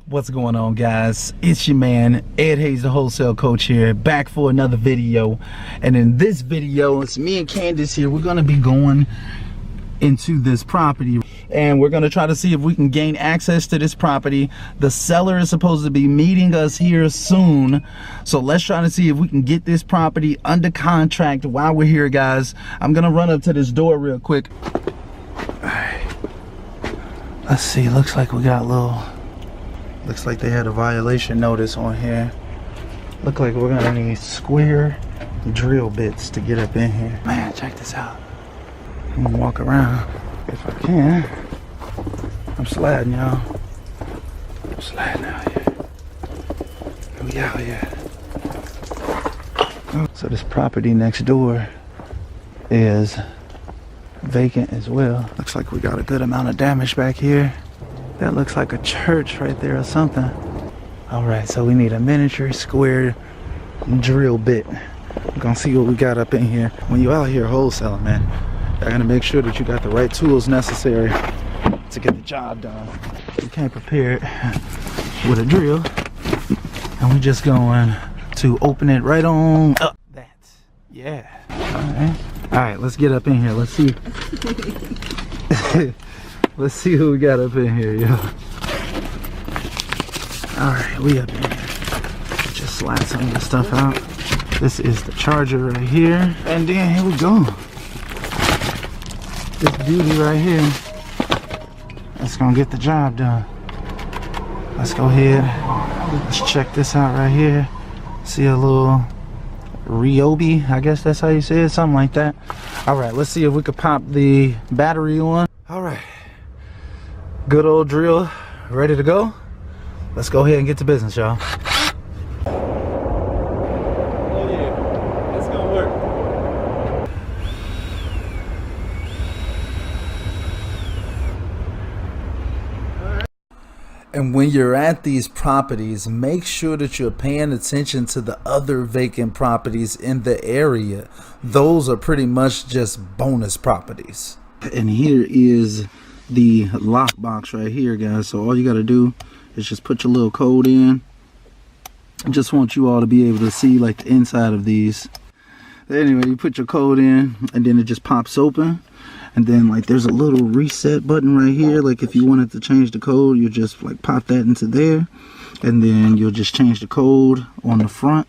What's going on, guys? It's your man Ed Hayes, the wholesale coach here, back for another video. And in this video, it's me and Candace here. We're gonna be going into this property and we're gonna try to see if we can gain access to this property. The seller is supposed to be meeting us here soon, so let's try to see if we can get this property under contract while we're here, guys. I'm gonna run up to this door real quick. All right, let's see. Looks like we got a little, looks like they had a violation notice on here. Look like we're gonna need square drill bits to get up in here. Man, check this out. I'm gonna walk around if I can. I'm sliding, y'all. I'm sliding out here. We out here. So this property next door is vacant as well. Looks like we got a good amount of damage back here. That looks like a church right there or something. All right, so we need a miniature square drill bit. We're gonna see what we got up in here. When you out here wholesaling, man, I gotta make sure that you got the right tools necessary to get the job done. You can't prepare it with a drill, and we're just going to open it right on up. That, yeah. All right, let's get up in here. Let's see. Let's see who we got up in here, yo. All right, we up in here. Just slide some of the stuff out. This is the charger right here, and then here we go. This beauty right here, that's gonna get the job done. Let's go ahead, let's check this out right here. See a little Ryobi, I guess that's how you say it, something like that. All right, let's see if we could pop the battery on. All right, good old drill ready to go. Let's go ahead and get to business, y'all. And when you're at these properties, make sure that you're paying attention to the other vacant properties in the area. Those are pretty much just bonus properties. And here is the lockbox right here, guys. So all you got to do is just put your little code in. I just want you all to be able to see like the inside of these. Anyway, you put your code in and then it just pops open. And then like there's a little reset button right here. Like if you wanted to change the code, you just like pop that into there. And then you'll just change the code on the front,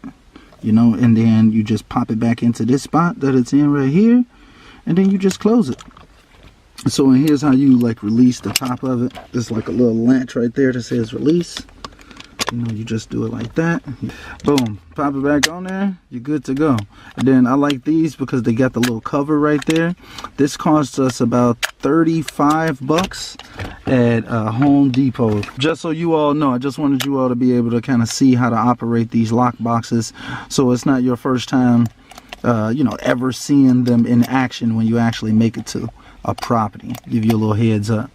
you know, and then you just pop it back into this spot that it's in right here. And then you just close it. So here's how you like release the top of it. There's like a little latch right there that says release. You know, you just do it like that. Boom, pop it back on there, you're good to go. And then I like these because they got the little cover right there. This costs us about 35 bucks at Home Depot. Just so you all know, I just wanted you all to be able to kind of see how to operate these lock boxes, so it's not your first time you know, ever seeing them in action when you actually make it to a property. Give you a little heads up.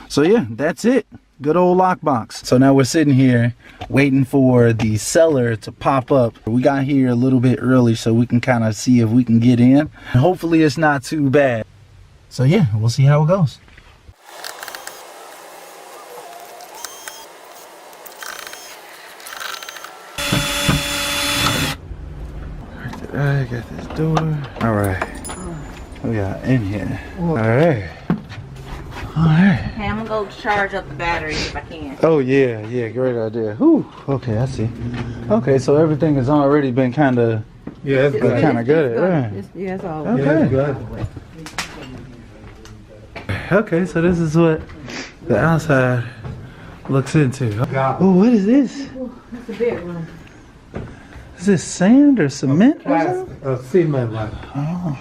So yeah, that's it. Good old lockbox. So now we're sitting here waiting for the seller to pop up. We got here a little bit early so we can kind of see if we can get in. And hopefully it's not too bad. So yeah, we'll see how it goes. I got this door. All right. We got in here. All right. Alright. Okay, I'm gonna go charge up the battery if I can. Oh yeah, great idea. Whew. Okay, I see. Okay, so everything has already been kind of good. Yeah, it's all okay. Good. Okay, so this is what the outside looks into. Oh, what is this? It's a big one. Is this sand or cement? Cement like. Oh.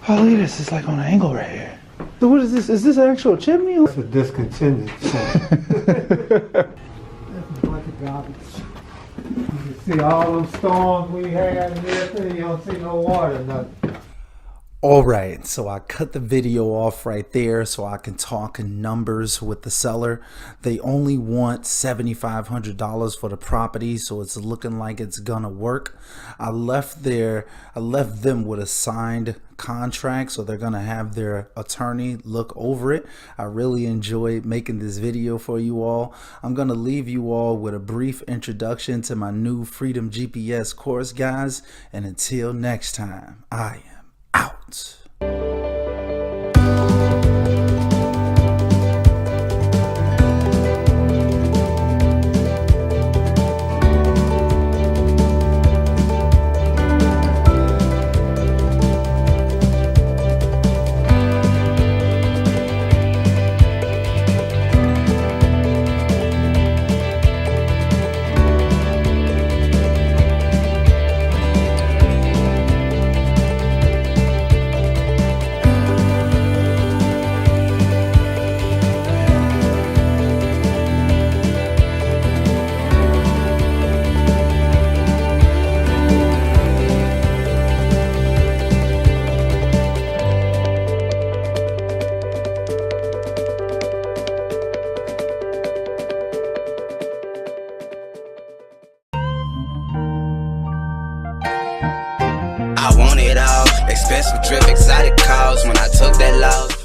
Oh, look at this. It's like on an angle right here. So what is this? Is this an actual chimney? It's a discontinued thing. That's a bunch of garbage. You can see all them storms we had and everything. You don't see no water, nothing. All right, so I cut the video off right there so I can talk numbers with the seller. They only want $7,500 for the property, so it's looking like it's gonna work. I left them with a signed contract, so they're gonna have their attorney look over it. I really enjoyed making this video for you all. I'm gonna leave you all with a brief introduction to my new Freedom GPS course, guys, and until next time, I am out. I want it all, expensive drip, exotic cars when I took that loss.